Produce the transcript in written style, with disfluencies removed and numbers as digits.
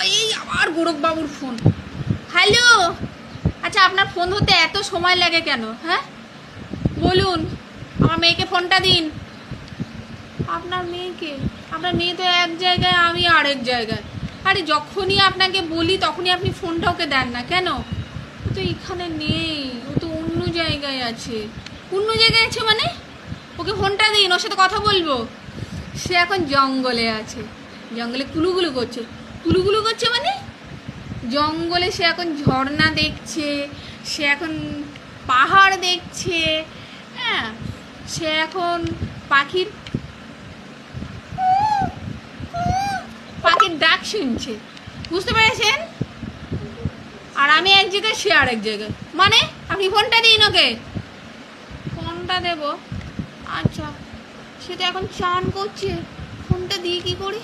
এই আবার গোরখ বাবুর ফোন। হ্যালো, আচ্ছা আপনার ফোন ধরতে এত সময় লাগে কেন? হ্যাঁ বলুন, আমার মেয়েকে ফোনটা দিন। আপনার মেয়েকে? আপনার মেয়ে তো এক জায়গায়, আমি আরেক জায়গায়। আরে যখনই আপনাকে বলি তখনই আপনি ফোনটা ওকে দেন না কেন? ও তো এখানে নেই, ও তো অন্য জায়গায় আছে। অন্য জায়গায় আছে মানে? ওকে ফোনটা দিন, ওর সাথে কথা বলবো। সে এখন জঙ্গলে আছে, জঙ্গলে কুলুগুলু করছে। কুলুগুলু করছে মানে? জঙ্গলে সে এখন ঝর্ণা দেখছে, সে এখন পাহাড় দেখছে। হ্যাঁ, সে এখন পাখির পাখির ডাক শুনছে, বুঝতে পেরেছেন? আর আমি এক জায়গায়, সে আরেক জায়গায়। মানে আপনি ফোনটা দিন ওকে। ফোনটা দেব? আচ্ছা, সে তো এখন চান করছে, ফোনটা দিয়ে কি করি?